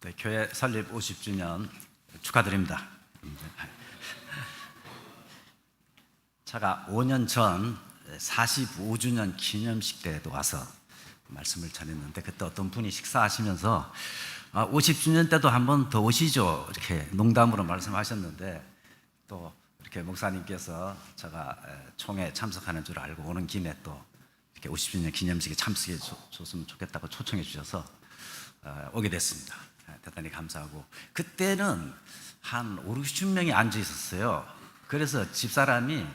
네, 교회 설립 50주년 축하드립니다. 제가 5년 전 45주년 기념식 때에도 와서 말씀을 전했는데, 그때 어떤 분이 식사하시면서 50주년 때도 한 번 더 오시죠, 이렇게 농담으로 말씀하셨는데, 또 이렇게 목사님께서 제가 총회 참석하는 줄 알고 오는 김에 또 이렇게 50주년 기념식에 참석해 줬으면 좋겠다고 초청해 주셔서 오게 됐습니다. 대단히 감사하고, 그때는 한 5, 60명이 앉아 있었어요. 그래서 집사람이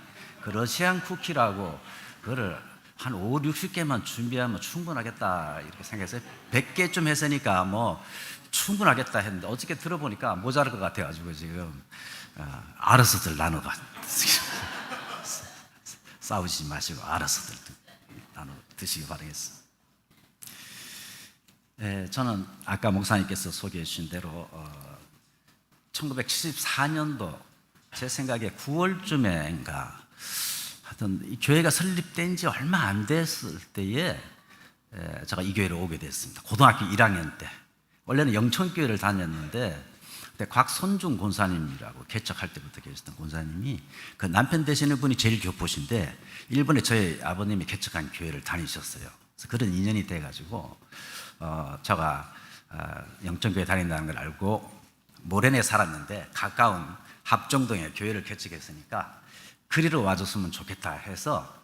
그 러시안 쿠키라고 그거를 한 5, 60개만 준비하면 충분하겠다 이렇게 생각해서 100개쯤 했으니까 뭐 충분하겠다 했는데, 어저께 들어보니까 모자랄 것 같아가지고 지금 알아서들 나눠가 싸우지 마시고 알아서들 나눠 드시기 바라겠습니다. 저는 아까 목사님께서 소개해 주신 대로 1974년도 제 생각에 9월쯤인가 하여튼 이 교회가 설립된 지 얼마 안 됐을 때에 제가 이 교회로 오게 됐습니다. 고등학교 1학년 때. 원래는 영천교회를 다녔는데, 그때 곽선중 권사님이라고 개척할 때부터 계셨던 권사님이, 그 남편 되시는 분이 제일 교포신데 일본에 저희 아버님이 개척한 교회를 다니셨어요. 그래서 그런 인연이 돼가지고 제가 영천교회 다닌다는 걸 알고 모래내에 살았는데 가까운 합정동에 교회를 개척했으니까 그리로 와줬으면 좋겠다 해서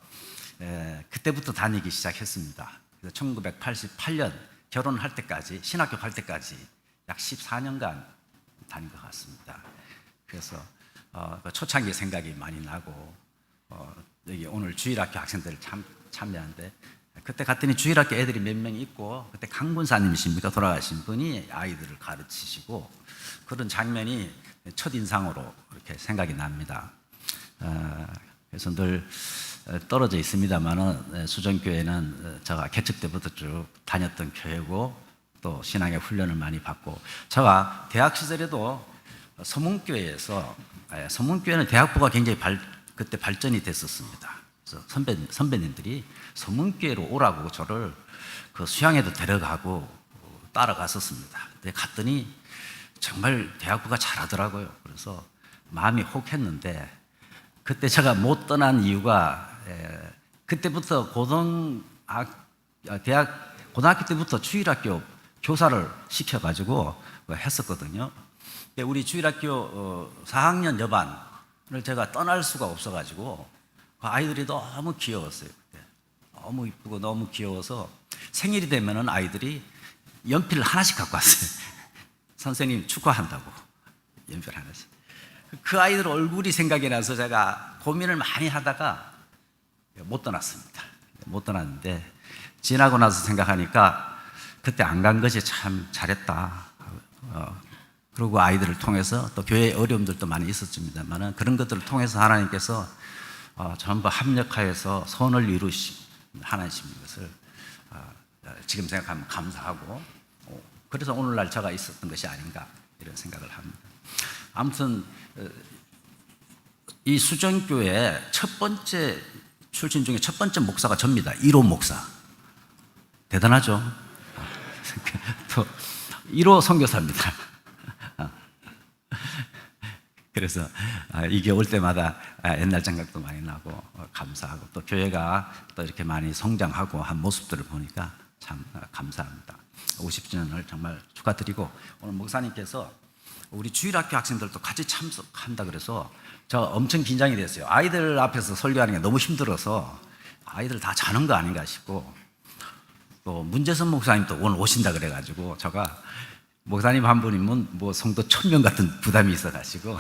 그때부터 다니기 시작했습니다. 그래서 1988년 결혼할 때까지, 신학교 갈 때까지 약 14년간 다닌 것 같습니다. 그래서 초창기 생각이 많이 나고, 여기 오늘 주일학교 학생들 참여하는데, 그때 갔더니 주일학교 애들이 몇 명 있고, 그때 강군사님이십니까, 돌아가신 분이 아이들을 가르치시고, 그런 장면이 첫인상으로 이렇게 생각이 납니다. 그래서 늘 떨어져 있습니다만은 수정교회는 제가 개척 때부터 쭉 다녔던 교회고, 또 신앙의 훈련을 많이 받고, 제가 대학 시절에도 서문교회에서, 서문교회는 대학부가 굉장히 그때 발전이 됐었습니다. 그래서 선배님들이 서문교회로 오라고 저를 그 수양에도 데려가고 따라갔었습니다. 근데 갔더니 정말 대학부가 잘하더라고요. 그래서 마음이 혹했는데, 그때 제가 못 떠난 이유가, 그때부터 고등학교 때부터 주일학교 교사를 시켜가지고 했었거든요. 우리 주일학교 4학년 여반을 제가 떠날 수가 없어가지고, 그 아이들이 너무 귀여웠어요. 그때 너무 이쁘고 너무 귀여워서 생일이 되면은 아이들이 연필을 하나씩 갖고 왔어요. 선생님 축하한다고 연필 하나씩. 그 아이들 얼굴이 생각이 나서 제가 고민을 많이 하다가 못 떠났습니다. 못 떠났는데, 지나고 나서 생각하니까 그때 안 간 것이 참 잘했다. 그리고 아이들을 통해서 또 교회의 어려움들도 많이 있었습니다만, 그런 것들을 통해서 하나님께서 전부 합력하여서 선을 이루신 하나님인 것을 지금 생각하면 감사하고, 그래서 오늘날 제가 있었던 것이 아닌가 이런 생각을 합니다. 아무튼 이 수정교회 첫 번째 출신 중에 첫 번째 목사가 접니다. 1호 목사. 대단하죠? 또 1호 선교사입니다. 그래서 이게 올 때마다 옛날 생각도 많이 나고 감사하고, 또 교회가 또 이렇게 많이 성장하고 한 모습들을 보니까 참 감사합니다. 50주년을 정말 축하드리고, 오늘 목사님께서 우리 주일학교 학생들도 같이 참석한다 그래서 저 엄청 긴장이 됐어요. 아이들 앞에서 설교하는 게 너무 힘들어서 아이들 다 자는 거 아닌가 싶고, 또 문재선 목사님도 오늘 오신다 그래가지고 제가 목사님 한 분이면 뭐 성도 1000명 같은 부담이 있어가지고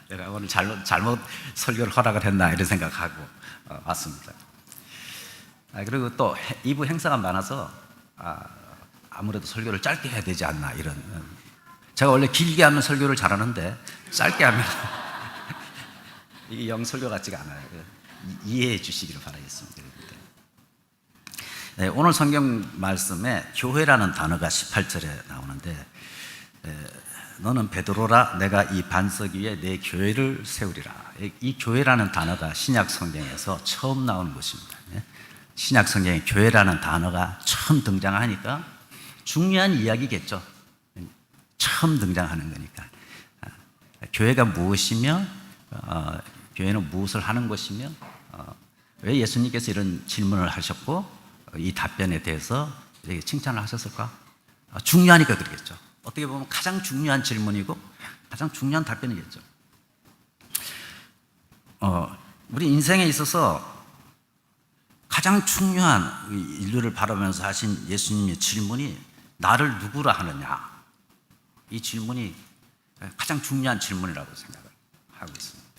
내가 오늘 잘못 설교를 허락을 했나 이런 생각하고 왔습니다. 그리고 또 2부 행사가 많아서 아무래도 설교를 짧게 해야 되지 않나, 이런. 제가 원래 길게 하면 설교를 잘하는데 짧게 하면 이게 영 설교 같지가 않아요. 이해해 주시기를 바라겠습니다. 오늘 성경 말씀에 교회라는 단어가 18절에 나오는데, 너는 베드로라, 내가 이 반석 위에 내 교회를 세우리라. 이 교회라는 단어가 신약 성경에서 처음 나오는 것입니다. 신약 성경에 교회라는 단어가 처음 등장하니까 중요한 이야기겠죠. 처음 등장하는 거니까. 교회가 무엇이며 교회는 무엇을 하는 것이며 왜 예수님께서 이런 질문을 하셨고 이 답변에 대해서 이렇게 칭찬을 하셨을까? 중요하니까 그러겠죠. 어떻게 보면 가장 중요한 질문이고 가장 중요한 답변이겠죠. 우리 인생에 있어서 가장 중요한 인류를 바라보면서 하신 예수님의 질문이 나를 누구라 하느냐, 이 질문이 가장 중요한 질문이라고 생각을 하고 있습니다.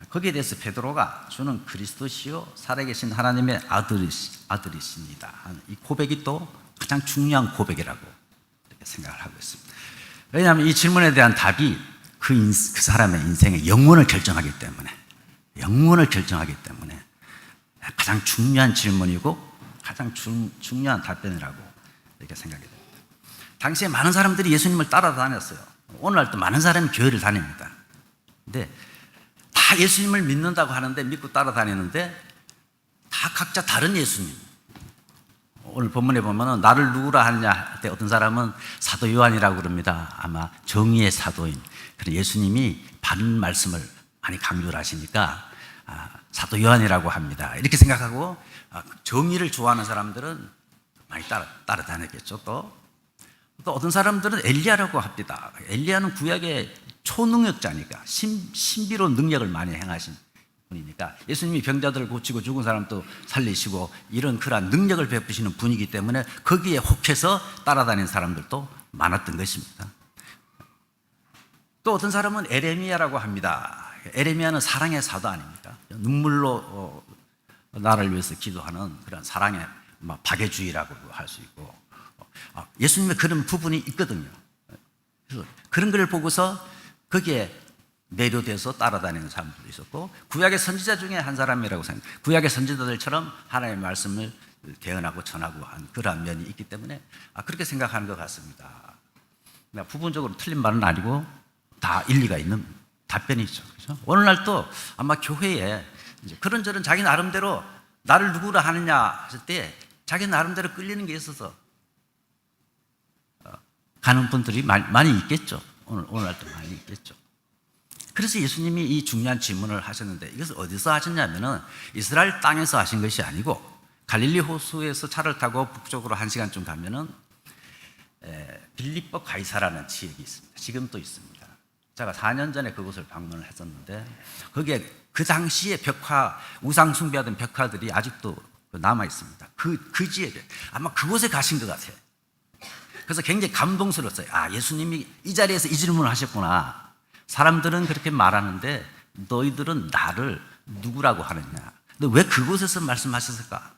거기에 대해서 베드로가 주는 그리스도시요 살아계신 하나님의 아들이십니다, 이 고백이 또 가장 중요한 고백이라고 이렇게 생각을 하고 있습니다. 왜냐하면 이 질문에 대한 답이 그 사람의 인생의 영혼을 결정하기 때문에 가장 중요한 질문이고 가장 중요한 답변이라고 이렇게 생각이 됩니다. 당시에 많은 사람들이 예수님을 따라다녔어요. 오늘날도 많은 사람이 교회를 다닙니다. 근데 다 예수님을 믿는다고 하는데, 믿고 따라다니는데 다 각자 다른 예수님. 오늘 본문에 보면 나를 누구라 하느냐 할 때 어떤 사람은 사도 요한이라고 그럽니다. 아마 정의의 사도인 그런 예수님이 바른 말씀을 많이 강조를 하시니까 사도 요한이라고 합니다. 이렇게 생각하고 정의를 좋아하는 사람들은 많이 따라다녔겠죠. 또 어떤 사람들은 엘리야라고 합니다. 엘리야는 구약의 초능력자니까 신비로운 능력을 많이 행하신 분이니까 예수님이 병자들을 고치고 죽은 사람도 살리시고 이런 그러한 능력을 베푸시는 분이기 때문에 거기에 혹해서 따라다니는 사람들도 많았던 것입니다. 또 어떤 사람은 에레미야라고 합니다. 에레미야는 사랑의 사도 아닙니까? 눈물로 나를 위해서 기도하는 그런 사랑의 박애주의라고 할 수 있고, 예수님의 그런 부분이 있거든요. 그래서 그런 걸 보고서 거기에 매료돼서 따라다니는 사람들도 있었고, 구약의 선지자 중에 한 사람이라고 생각합니다. 구약의 선지자들처럼 하나님의 말씀을 대언하고 전하고 한 그러한 면이 있기 때문에 그렇게 생각하는 것 같습니다. 부분적으로 틀린 말은 아니고 다 일리가 있는 답변이죠. 그렇죠? 오늘날도 아마 교회에 이제 그런저런 자기 나름대로 나를 누구라 하느냐 했을 때 자기 나름대로 끌리는 게 있어서 가는 분들이 많이 있겠죠. 오늘날도 많이 있겠죠. 그래서 예수님이 이 중요한 질문을 하셨는데, 이것을 어디서 하셨냐면은 이스라엘 땅에서 하신 것이 아니고 갈릴리 호수에서 차를 타고 북쪽으로 1시간쯤 가면은 빌립보 가이사라는 지역이 있습니다. 지금도 있습니다. 제가 4년 전에 그곳을 방문을 했었는데 거기에 그 당시에 우상 숭배하던 벽화들이 아직도 남아 있습니다. 그 지역에 아마 그곳에 가신 것 같아요. 그래서 굉장히 감동스러웠어요. 예수님이 이 자리에서 이 질문을 하셨구나. 사람들은 그렇게 말하는데 너희들은 나를 누구라고 하느냐. 근데 왜 그곳에서 말씀하셨을까?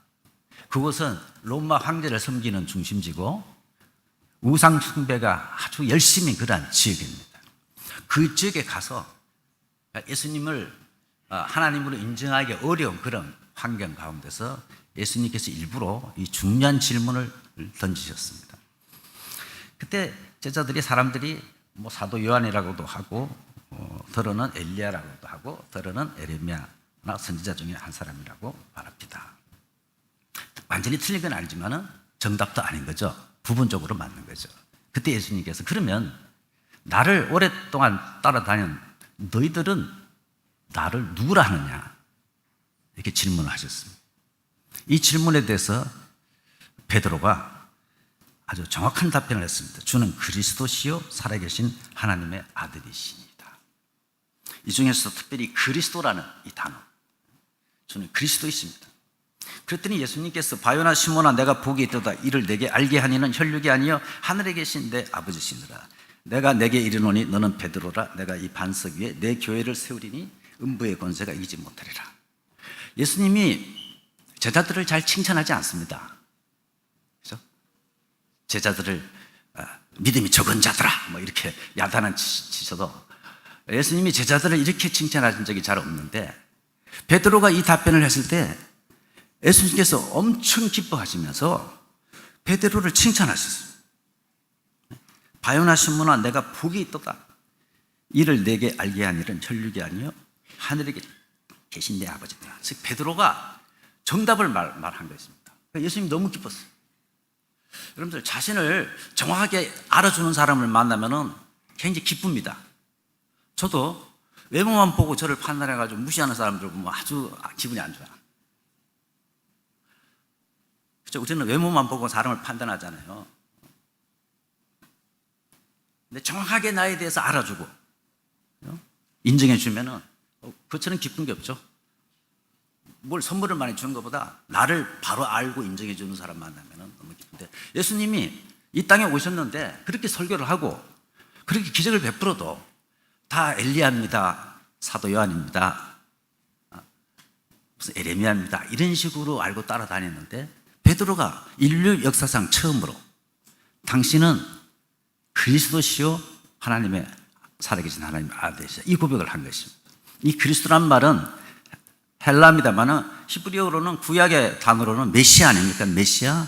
그곳은 로마 황제를 섬기는 중심지고 우상 숭배가 아주 열심히 그러한 지역입니다. 그 지역에 가서 예수님을 하나님으로 인정하기 어려운 그런 환경 가운데서 예수님께서 일부러 이 중요한 질문을 던지셨습니다. 그때 제자들이 사람들이 사도 요한이라고도 하고 더러는 엘리야라고도 하고 더러는 에레미야나 선지자 중에 한 사람이라고 말합니다. 완전히 틀린 건 아니지만 정답도 아닌 거죠. 부분적으로 맞는 거죠. 그때 예수님께서 그러면 나를 오랫동안 따라다닌 너희들은 나를 누구라 하느냐, 이렇게 질문을 하셨습니다. 이 질문에 대해서 베드로가 아주 정확한 답변을 했습니다. 주는 그리스도시요 살아계신 하나님의 아들이십니다. 이 중에서 특별히 그리스도라는 이 단어, 주는 그리스도이십니다. 그랬더니 예수님께서 바요나 시몬아 내가 복이 있도다. 이를 내게 알게 하니는 혈육이 아니요 하늘에 계신 내 아버지시니라. 내가 내게 이르노니 너는 베드로라. 내가 이 반석 위에 내 교회를 세우리니 음부의 권세가 이기지 못하리라. 예수님이 제자들을 잘 칭찬하지 않습니다. 그렇죠? 제자들을 믿음이 적은 자들아 이렇게 야단은 치셔도 예수님이 제자들을 이렇게 칭찬하신 적이 잘 없는데, 베드로가 이 답변을 했을 때 예수님께서 엄청 기뻐하시면서 베드로를 칭찬하셨어요. 바요나 시몬아 내가 복이 있도다. 이를 내게 알게 하니는 혈육이 아니요 하늘에 계신 내 아버지다. 즉 베드로가 정답을 말한 것입니다. 예수님이 너무 기뻤어요. 여러분들 자신을 정확하게 알아주는 사람을 만나면은 굉장히 기쁩니다. 저도 외모만 보고 저를 판단해가지고 무시하는 사람들 보면 아주 기분이 안 좋아. 그렇죠? 우리는 외모만 보고 사람을 판단하잖아요. 근데 정확하게 나에 대해서 알아주고 인정해 주면은 그처럼 기쁜 게 없죠. 뭘 선물을 많이 주는 것보다 나를 바로 알고 인정해 주는 사람 만나면은 너무 기쁜데, 예수님이 이 땅에 오셨는데 그렇게 설교를 하고 그렇게 기적을 베풀어도 다 엘리야입니다, 사도 요한입니다, 무슨 에레미야입니다 이런 식으로 알고 따라다녔는데, 베드로가 인류 역사상 처음으로 당신은 그리스도시요 하나님의 살아계신 하나님의 아들이시다 이 고백을 한 것입니다. 이 그리스도란 말은 헬라입니다만은 히브리어로는 구약의 단어로는 메시아 아닙니까? 메시아.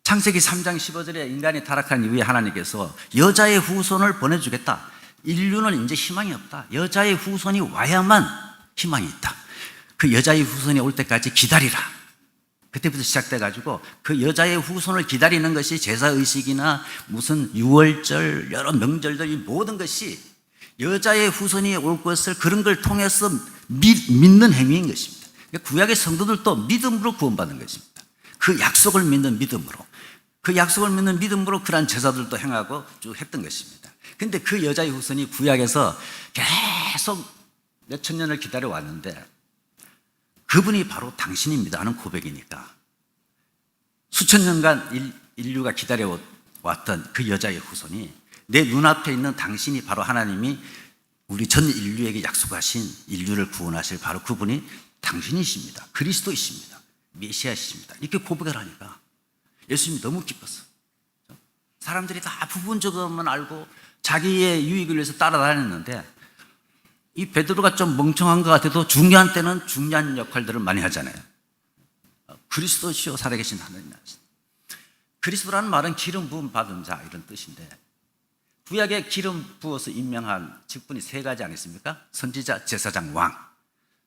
창세기 3장 15절에 인간이 타락한 이후에 하나님께서 여자의 후손을 보내주겠다. 인류는 이제 희망이 없다. 여자의 후손이 와야만 희망이 있다. 그 여자의 후손이 올 때까지 기다리라. 그때부터 시작돼가지고 그 여자의 후손을 기다리는 것이 제사의식이나 무슨 유월절, 여러 명절들 이 모든 것이 여자의 후손이 올 것을 그런 걸 통해서 믿는 행위인 것입니다. 구약의 성도들도 믿음으로 구원받는 것입니다. 그 약속을 믿는 믿음으로, 그 약속을 믿는 믿음으로 그러한 제사들도 행하고 쭉 했던 것입니다. 그런데 그 여자의 후손이 구약에서 계속 몇천 년을 기다려왔는데 그분이 바로 당신입니다 하는 고백이니까, 수천 년간 인류가 기다려왔던 그 여자의 후손이 내 눈앞에 있는 당신이 바로 하나님이 우리 전 인류에게 약속하신 인류를 구원하실 바로 그분이 당신이십니다. 그리스도이십니다. 메시아이십니다. 이렇게 고백을 하니까 예수님이 너무 기뻤어. 사람들이 다 부분적으로만 알고 자기의 유익을 위해서 따라다녔는데, 이 베드로가 좀 멍청한 것 같아도 중요한 때는 중요한 역할들을 많이 하잖아요. 그리스도시요 살아계신 하나님. 그리스도라는 말은 기름 부음 받은 자 이런 뜻인데, 구약에 기름 부어서 임명한 직분이 세 가지 아니겠습니까? 선지자, 제사장, 왕.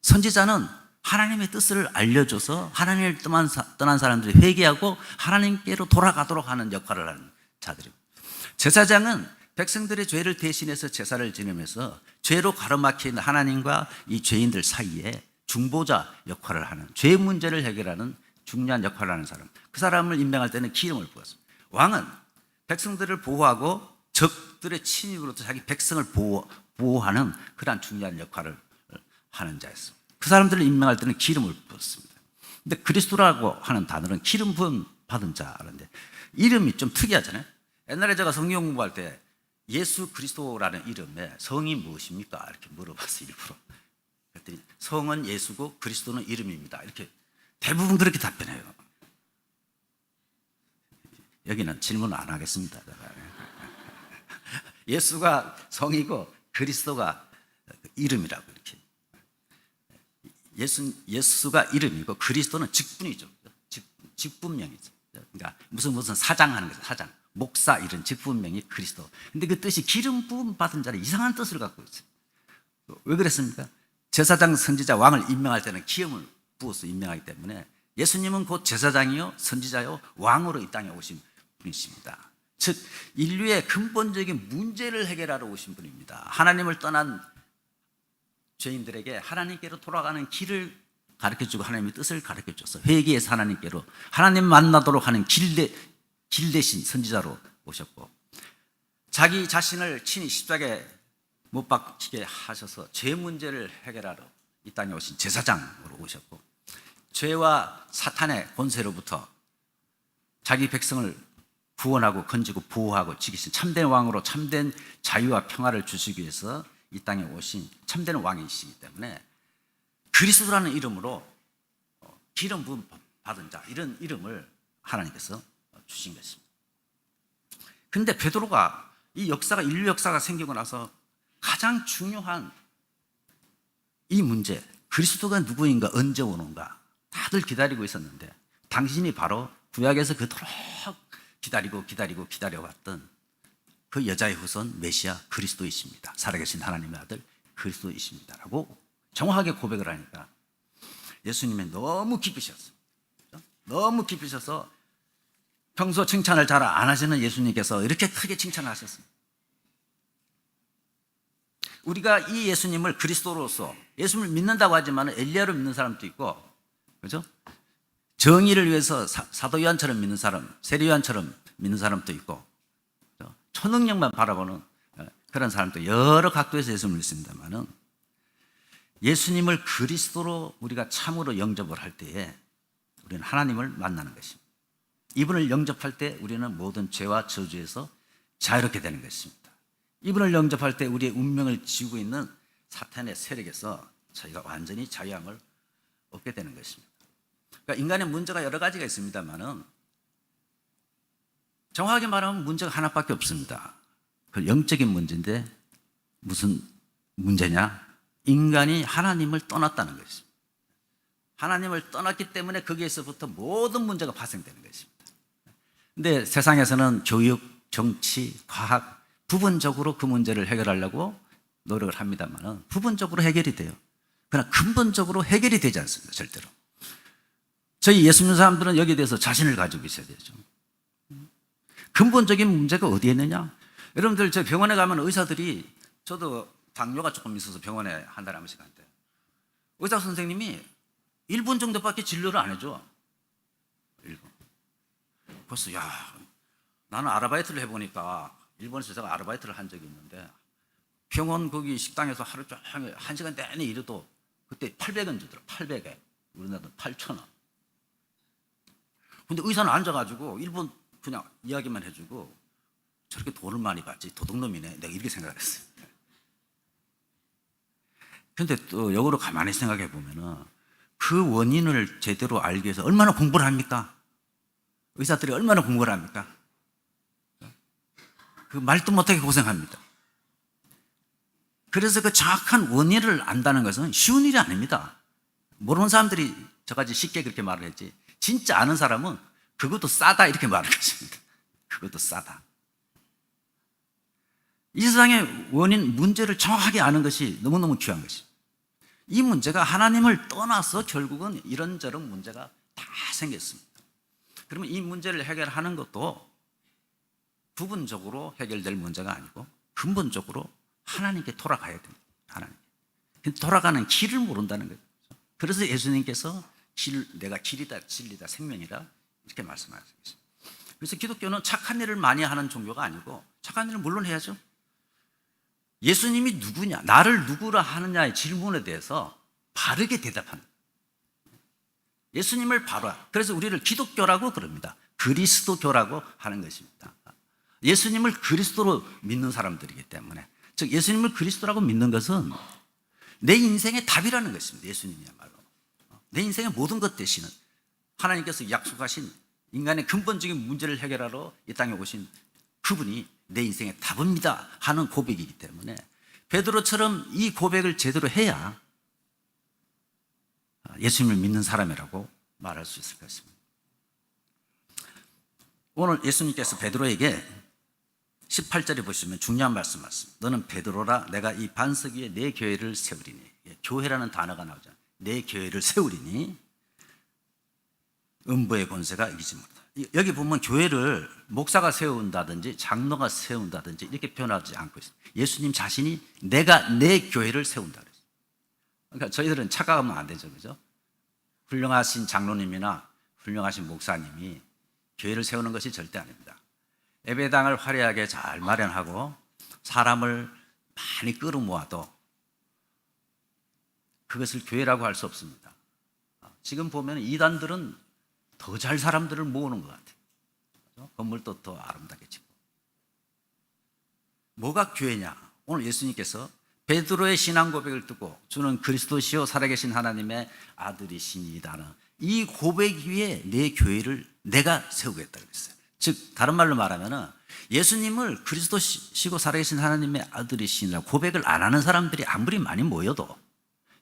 선지자는 하나님의 뜻을 알려줘서 하나님을 떠난 사람들이 회개하고 하나님께로 돌아가도록 하는 역할을 하는 자들입니다. 제사장은 백성들의 죄를 대신해서 제사를 지내면서 죄로 가로막힌 하나님과 이 죄인들 사이에 중보자 역할을 하는, 죄 문제를 해결하는 중요한 역할을 하는 사람, 그 사람을 임명할 때는 기름을 부었습니다. 왕은 백성들을 보호하고 적들의 침입으로부터 자기 백성을 보호하는 그러한 중요한 역할을 하는 자였습니다. 그 사람들을 임명할 때는 기름을 부었습니다. 근데 그리스도라고 하는 단어는 기름 부음 받은 자라는데 이름이 좀 특이하잖아요. 옛날에 제가 성경 공부할 때 예수 그리스도라는 이름의 성이 무엇입니까? 이렇게 물어봤어요, 일부러. 그랬더니 성은 예수고 그리스도는 이름입니다. 이렇게 대부분 그렇게 답변해요. 여기는 질문 안 하겠습니다. 예수가 성이고 그리스도가 이름이라고 이렇게. 예수가 이름이고 그리스도는 직분이죠. 직분명이죠. 그러니까 무슨 사장하는 거죠. 사장, 목사 이런 직분명이 그리스도. 근데 그 뜻이 기름 부음 받은 자는 이상한 뜻을 갖고 있어요. 왜 그랬습니까? 제사장, 선지자, 왕을 임명할 때는 기름을 부어서 임명하기 때문에 예수님은 곧 제사장이요, 선지자요, 왕으로 이 땅에 오신 분이십니다. 즉 인류의 근본적인 문제를 해결하러 오신 분입니다. 하나님을 떠난 죄인들에게 하나님께로 돌아가는 길을 가르쳐주고 하나님의 뜻을 가르쳐줘서 회개해서 하나님께로 하나님 만나도록 하는 길 대신 선지자로 오셨고, 자기 자신을 친히 십자가에 못 박히게 하셔서 죄 문제를 해결하러 이 땅에 오신 제사장으로 오셨고, 죄와 사탄의 권세로부터 자기 백성을 구원하고 건지고 보호하고 지키신 참된 왕으로 참된 자유와 평화를 주시기 위해서 이 땅에 오신 참된 왕이시기 때문에 그리스도라는 이름으로 기름 부음 받은 자 이런 이름을 하나님께서 주신 것입니다. 그런데 베드로가 이 역사가 인류 역사가 생기고 나서 가장 중요한 이 문제, 그리스도가 누구인가, 언제 오는가 다들 기다리고 있었는데 당신이 바로 구약에서 그토록 기다려왔던 그 여자의 후손 메시아 그리스도이십니다. 살아계신 하나님의 아들 그리스도이십니다 라고 정확하게 고백을 하니까 예수님이 너무 기쁘셨어요. 너무 기쁘셔서 평소 칭찬을 잘 안 하시는 예수님께서 이렇게 크게 칭찬을 하셨습니다. 우리가 이 예수님을 그리스도로서 예수님을 믿는다고 하지만 엘리야로 믿는 사람도 있고, 그죠? 정의를 위해서 사도 요한처럼 믿는 사람, 세례 요한처럼 믿는 사람도 있고, 초능력만 바라보는 그런 사람도 여러 각도에서 예수님을 믿습니다만은, 예수님을 그리스도로 우리가 참으로 영접을 할 때에 우리는 하나님을 만나는 것입니다. 이분을 영접할 때 우리는 모든 죄와 저주에서 자유롭게 되는 것입니다. 이분을 영접할 때 우리의 운명을 지우고 있는 사탄의 세력에서 저희가 완전히 자유함을 얻게 되는 것입니다. 그러니까 인간의 문제가 여러 가지가 있습니다만은, 정확하게 말하면 문제가 하나밖에 없습니다. 그 영적인 문제인데 무슨 문제냐? 인간이 하나님을 떠났다는 것입니다. 하나님을 떠났기 때문에 거기에서부터 모든 문제가 발생되는 것입니다. 근데 세상에서는 교육, 정치, 과학 부분적으로 그 문제를 해결하려고 노력을 합니다만 부분적으로 해결이 돼요. 그러나 근본적으로 해결이 되지 않습니다. 절대로. 저희 예수 믿는 사람들은 여기에 대해서 자신을 가지고 있어야 되죠. 근본적인 문제가 어디에 있느냐? 여러분들 저 병원에 가면 의사들이, 저도 당뇨가 조금 있어서 병원에 한 달에 한 번씩 간대요. 의사 선생님이 1분 정도밖에 진료를 안 해줘. 1분. 그래서 나는 아르바이트를 해보니까 일본에서 제가 아르바이트를 한 적이 있는데 병원 거기 식당에서 하루 종일 1시간 내내 일해도 그때 800원 주더라. 800에. 우리나라는 8,000원. 근데 의사는 앉아가지고 1분 그냥 이야기만 해주고 저렇게 돈을 많이 받지 도둑놈이네. 내가 이렇게 생각했어요. 근데 또 역으로 가만히 생각해 보면은 그 원인을 제대로 알기 위해서 얼마나 공부를 합니까? 의사들이 얼마나 공부를 합니까? 그 말도 못하게 고생합니다. 그래서 그 정확한 원인을 안다는 것은 쉬운 일이 아닙니다. 모르는 사람들이 저까지 쉽게 그렇게 말을 했지, 진짜 아는 사람은 그것도 싸다 이렇게 말을 했습니다. 그것도 싸다. 이 세상의 원인, 문제를 정확하게 아는 것이 너무너무 귀한 것입니다. 이 문제가 하나님을 떠나서 결국은 이런저런 문제가 다 생겼습니다. 그러면 이 문제를 해결하는 것도 부분적으로 해결될 문제가 아니고 근본적으로 하나님께 돌아가야 됩니다. 하나님. 돌아가는 길을 모른다는 거죠. 그래서 예수님께서 내가 길이다, 진리다, 생명이다 이렇게 말씀하셨습니다. 그래서 기독교는 착한 일을 많이 하는 종교가 아니고, 착한 일은 물론 해야죠. 예수님이 누구냐, 나를 누구라 하느냐의 질문에 대해서 바르게 대답하는, 예수님을 바로, 그래서 우리를 기독교라고 그럽니다. 그리스도교라고 하는 것입니다. 예수님을 그리스도로 믿는 사람들이기 때문에, 즉 예수님을 그리스도라고 믿는 것은 내 인생의 답이라는 것입니다. 예수님이야말로 내 인생의 모든 것 되시는, 하나님께서 약속하신 인간의 근본적인 문제를 해결하러 이 땅에 오신 그분이 내 인생의 답입니다 하는 고백이기 때문에, 베드로처럼 이 고백을 제대로 해야 예수님을 믿는 사람이라고 말할 수 있을 것입니다. 오늘 예수님께서 베드로에게 18절에 보시면 중요한 말씀하십니다. 너는 베드로라, 내가 이 반석 위에 내 교회를 세우리니. 교회라는 단어가 나오잖아요. 내 교회를 세우리니 음부의 권세가 이기지 못하다. 여기 보면 교회를 목사가 세운다든지 장로가 세운다든지 이렇게 표현하지 않고 있습니다. 예수님 자신이 내가 내 교회를 세운다 그랬어요. 그러니까 저희들은 착각하면 안 되죠, 그죠? 훌륭하신 장로님이나 훌륭하신 목사님이 교회를 세우는 것이 절대 아닙니다. 예배당을 화려하게 잘 마련하고 사람을 많이 끌어모아도 그것을 교회라고 할 수 없습니다. 지금 보면 이단들은 더 잘 사람들을 모으는 것 같아요. 건물도 더 아름답게 짓고. 뭐가 교회냐? 오늘 예수님께서 베드로의 신앙 고백을 듣고 주는 그리스도시요 살아계신 하나님의 아들이시니이다는 이 고백 위에 내 교회를 내가 세우겠다 그랬어요. 즉 다른 말로 말하면 예수님을 그리스도시고 살아계신 하나님의 아들이시니라 고백을 안 하는 사람들이 아무리 많이 모여도,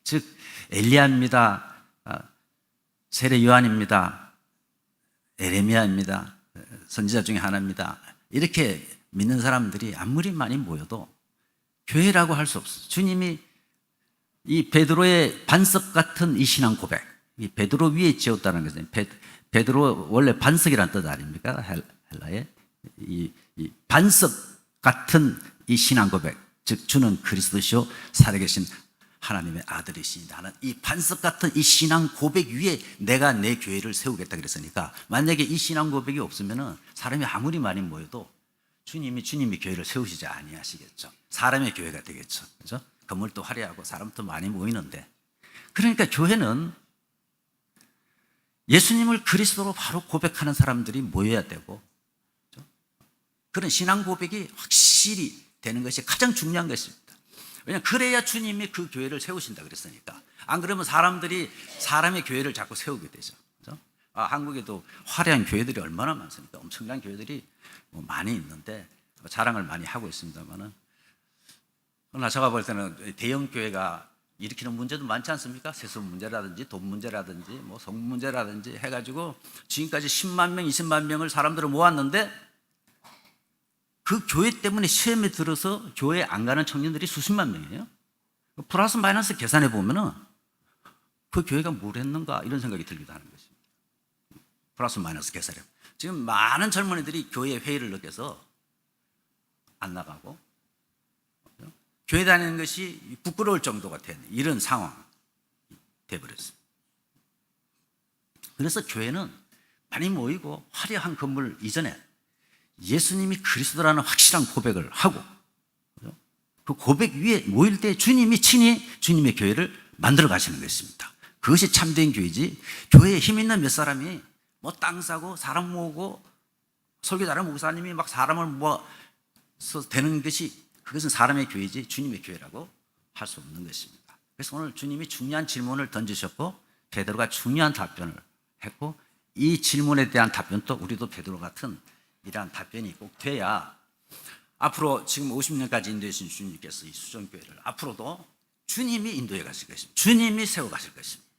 즉 엘리야입니다, 세례 요한입니다, 에레미야입니다, 선지자 중에 하나입니다, 이렇게 믿는 사람들이 아무리 많이 모여도 교회라고 할 수 없어요. 주님이 이 베드로의 반석 같은 이 신앙 고백, 이 베드로 위에 지었다는 것은 베드로 원래 반석이라는 뜻 아닙니까? 헬라에 이 반석 같은 이 신앙 고백, 즉 주는 그리스도시요 살아계신 하나님의 아들이시다 하는 이 반석 같은 이 신앙 고백 위에 내가 내 교회를 세우겠다 그랬으니까, 만약에 이 신앙 고백이 없으면 사람이 아무리 많이 모여도 주님이 교회를 세우시지 아니하시겠죠. 사람의 교회가 되겠죠. 그죠? 건물도 화려하고 사람도 많이 모이는데, 그러니까 교회는 예수님을 그리스도로 바로 고백하는 사람들이 모여야 되고, 그죠? 그런 신앙 고백이 확실히 되는 것이 가장 중요한 것입니다. 왜냐하면 그래야 주님이 그 교회를 세우신다 그랬으니까. 안 그러면 사람들이 사람의 교회를 자꾸 세우게 되죠. 그죠? 한국에도 화려한 교회들이 얼마나 많습니까? 엄청난 교회들이 많이 있는데 자랑을 많이 하고 있습니다만은, 그러나 제가 볼 때는 대형 교회가 일으키는 문제도 많지 않습니까? 세수 문제라든지 돈 문제라든지 뭐 성 문제라든지 해가지고 지금까지 10만 명, 20만 명을 사람들을 모았는데 그 교회 때문에 시험에 들어서 교회 안 가는 청년들이 수십만 명이에요. 플러스 마이너스 계산해 보면은 그 교회가 뭘 했는가 이런 생각이 들기도 하는 것입니다. 플러스 마이너스 계산해. 지금 많은 젊은이들이 교회 회의를 느껴서 안 나가고 교회 다니는 것이 부끄러울 정도가 된 이런 상황이 되어버렸어요. 그래서 교회는 많이 모이고 화려한 건물 이전에 예수님이 그리스도라는 확실한 고백을 하고, 그 고백 위에 모일 때 주님이 친히 주님의 교회를 만들어 가시는 것입니다. 그것이 참된 교회지, 교회에 힘 있는 몇 사람이 뭐 땅 사고 사람 모으고 설교 잘하는 목사님이 막 사람을 모아서 되는 것이, 그것은 사람의 교회지 주님의 교회라고 할 수 없는 것입니다. 그래서 오늘 주님이 중요한 질문을 던지셨고 베드로가 중요한 답변을 했고, 이 질문에 대한 답변도 우리도 베드로 같은 이러한 답변이 꼭 돼야 앞으로 지금 50년까지 인도하신 주님께서 이 수정교회를 앞으로도 주님이 인도해 가실 것입니다. 주님이 세워 가실 것입니다.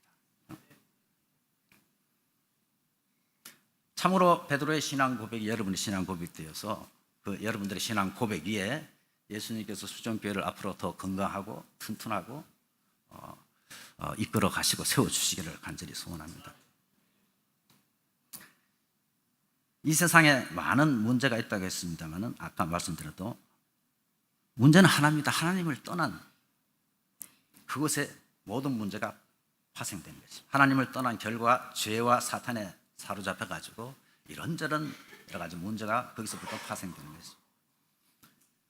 참으로 베드로의 신앙 고백이 여러분의 신앙 고백되어서 그 여러분들의 신앙 고백 위에 예수님께서 수정교회를 앞으로 더 건강하고 튼튼하고 이끌어 가시고 세워주시기를 간절히 소원합니다. 이 세상에 많은 문제가 있다고 했습니다만, 아까 말씀드렸도 문제는 하나입니다. 하나님을 떠난 그곳에 모든 문제가 파생된 것입니다. 하나님을 떠난 결과 죄와 사탄에 사로잡혀가지고 이런저런 여러 가지 문제가 거기서부터 파생되는 것입니다.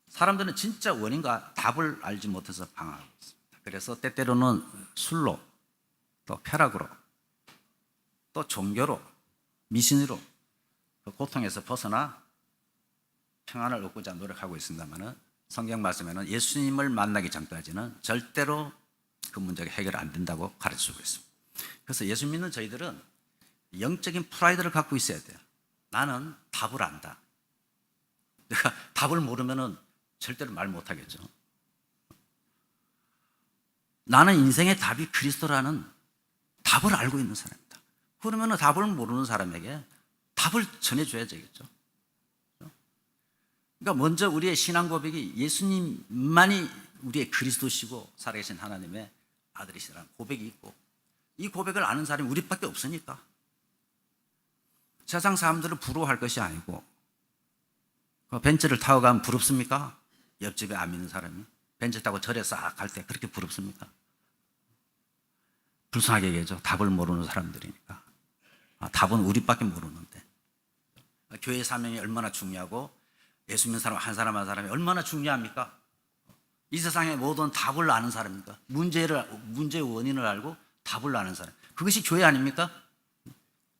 사람들은 진짜 원인과 답을 알지 못해서 방황하고 있습니다. 그래서 때때로는 술로, 또 쾌락으로, 또 종교로, 미신으로 그 고통에서 벗어나 평안을 얻고자 노력하고 있습니다만, 성경 말씀에는 예수님을 만나기 전까지는 절대로 그 문제가 해결 안 된다고 가르치고 있습니다. 그래서 예수 믿는 저희들은 영적인 프라이드를 갖고 있어야 돼요. 나는 답을 안다. 내가 답을 모르면 절대로 말 못하겠죠. 나는 인생의 답이 그리스도라는 답을 알고 있는 사람이다. 그러면 답을 모르는 사람에게 답을 전해줘야 되겠죠. 그러니까 먼저 우리의 신앙 고백이 예수님만이 우리의 그리스도시고 살아계신 하나님의 아들이시라는 고백이 있고, 이 고백을 아는 사람이 우리밖에 없으니까 세상 사람들을 부러워할 것이 아니고, 벤츠를 타고 가면 부럽습니까? 옆집에 안 믿는 사람이 벤츠 타고 절에 싹 갈 때 그렇게 부럽습니까? 불쌍하게 얘기하죠. 답을 모르는 사람들이니까. 답은 우리밖에 모르는데, 교회 사명이 얼마나 중요하고 예수 믿는 사람 한 사람 한 사람이 얼마나 중요합니까? 이 세상의 모든 답을 아는 사람입니다. 문제의 원인을 알고 답을 아는 사람, 그것이 교회 아닙니까?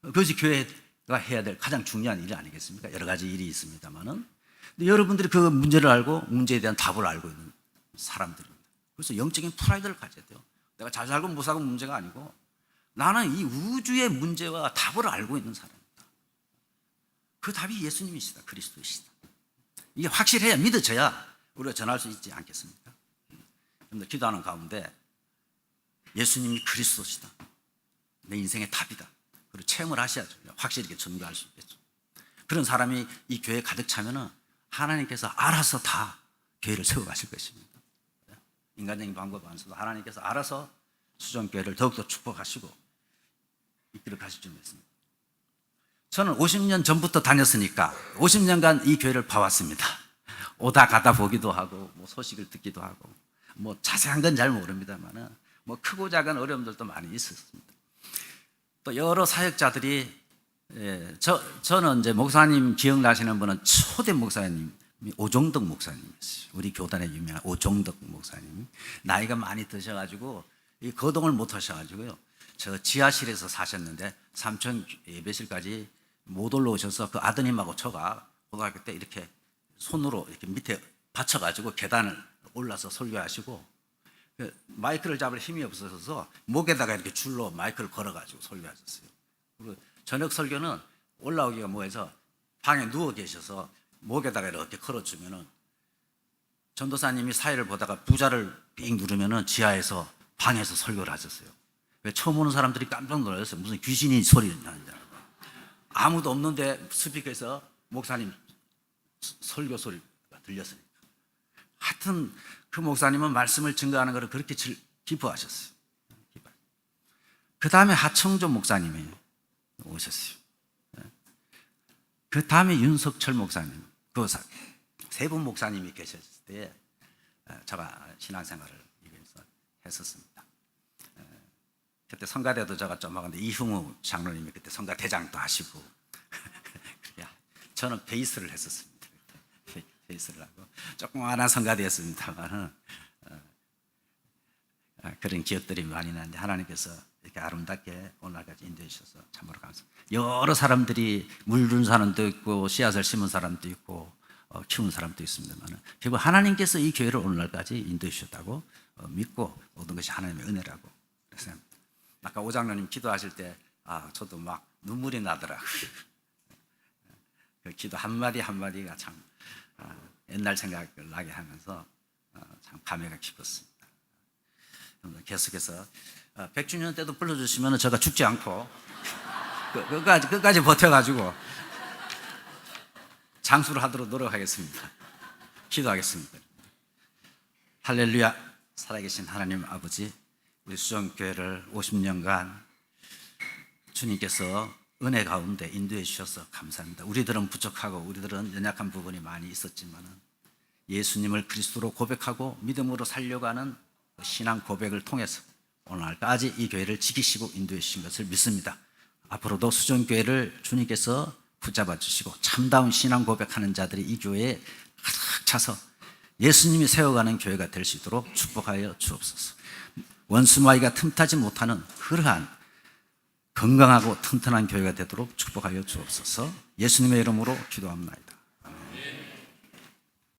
그것이 교회가 해야 될 가장 중요한 일 아니겠습니까? 여러 가지 일이 있습니다만은, 근데 여러분들이 그 문제를 알고 문제에 대한 답을 알고 있는 사람들입니다. 그래서 영적인 프라이드를 가져야 돼요. 내가 잘 살고 못 살고 문제가 아니고, 나는 이 우주의 문제와 답을 알고 있는 사람입니다. 그 답이 예수님이시다, 그리스도이시다. 이게 확실해야, 믿어져야 우리가 전할 수 있지 않겠습니까? 여러분들 기도하는 가운데 예수님이 그리스도시다, 내 인생의 답이다, 그리고 체험을 하셔야죠. 확실히 이렇게 증거할 수 있겠죠. 그런 사람이 이 교회에 가득 차면은 하나님께서 알아서 다 교회를 세워가실 것입니다. 인간적인 방법 안에서도 하나님께서 알아서 수정교회를 더욱더 축복하시고 이끌어 가실 줄 믿습니다. 저는 50년 전부터 다녔으니까 50년간 이 교회를 봐왔습니다. 오다 가다 보기도 하고 뭐 소식을 듣기도 하고 뭐 자세한 건 잘 모릅니다만은 뭐 크고 작은 어려움들도 많이 있었습니다. 또 여러 사역자들이 저는 이제 목사님 기억나시는 분은 초대 목사님 오종덕 목사님이었어요. 우리 교단에 유명한 오종덕 목사님. 나이가 많이 드셔가지고 이 거동을 못 하셔가지고요. 저 지하실에서 사셨는데 삼천 예배실까지 못 올라오셔서 그 아드님하고 저가 고등학교 때 이렇게 손으로 이렇게 밑에 받쳐가지고 계단을 올라서 설교하시고 마이크를 잡을 힘이 없어서 목에다가 이렇게 줄로 마이크를 걸어가지고 설교하셨어요. 그리고 저녁 설교는 올라오기가 뭐해서 방에 누워 계셔서 목에다가 이렇게 걸어주면은 전도사님이 사회를 보다가 부자를 삑 누르면은 지하에서 방에서 설교를 하셨어요. 왜 처음 오는 사람들이 깜짝 놀랐어요. 무슨 귀신이 소리를 나는지. 아무도 없는데 스피커에서 목사님 설교 소리가 들렸으니까. 하여튼 그 목사님은 말씀을 증거하는 것을 그렇게 기뻐하셨어요. 그 다음에 하청조 목사님이 오셨어요. 그 다음에 윤석철 목사님, 세 분 목사님이 계셨을 때 제가 신앙생활을 입에서 했었습니다. 그때 성가대도 제가 좀 하는데 이흥우 장로님이 그때 성가대장도 하시고 저는 베이스를 했었습니다. 베이스를 하고 조그마한 성가대였습니다만 그런 기억들이 많이 나는데 하나님께서 이렇게 아름답게 오늘까지 인도해 주셔서 참으로 감사합니다. 여러 사람들이 물든 사람도 있고 씨앗을 심은 사람도 있고 키운 사람도 있습니다만 결국 하나님께서 이 교회를 오늘날까지 인도해 주셨다고 믿고 모든 것이 하나님의 은혜라고 생각합니다. 아까 오 장로님 기도하실 때 저도 막 눈물이 나더라고요. 그 기도 한마디 한마디가 참 옛날 생각을 나게 하면서 참 감회가 깊었습니다. 계속해서 100주년 때도 불러주시면 제가 죽지 않고 끝까지 버텨가지고 장수를 하도록 노력하겠습니다. 기도하겠습니다. 할렐루야. 살아계신 하나님 아버지, 우리 수정교회를 50년간 주님께서 은혜 가운데 인도해 주셔서 감사합니다. 우리들은 부족하고 우리들은 연약한 부분이 많이 있었지만 예수님을 그리스도로 고백하고 믿음으로 살려가는 신앙 고백을 통해서 오늘까지 이 교회를 지키시고 인도해 주신 것을 믿습니다. 앞으로도 수정교회를 주님께서 붙잡아 주시고 참다운 신앙 고백하는 자들이 이 교회에 가득 차서 예수님이 세워가는 교회가 될 수 있도록 축복하여 주옵소서. 원수마귀가 틈타지 못하는 그러한 건강하고 튼튼한 교회가 되도록 축복하여 주옵소서. 예수님의 이름으로 기도합니다.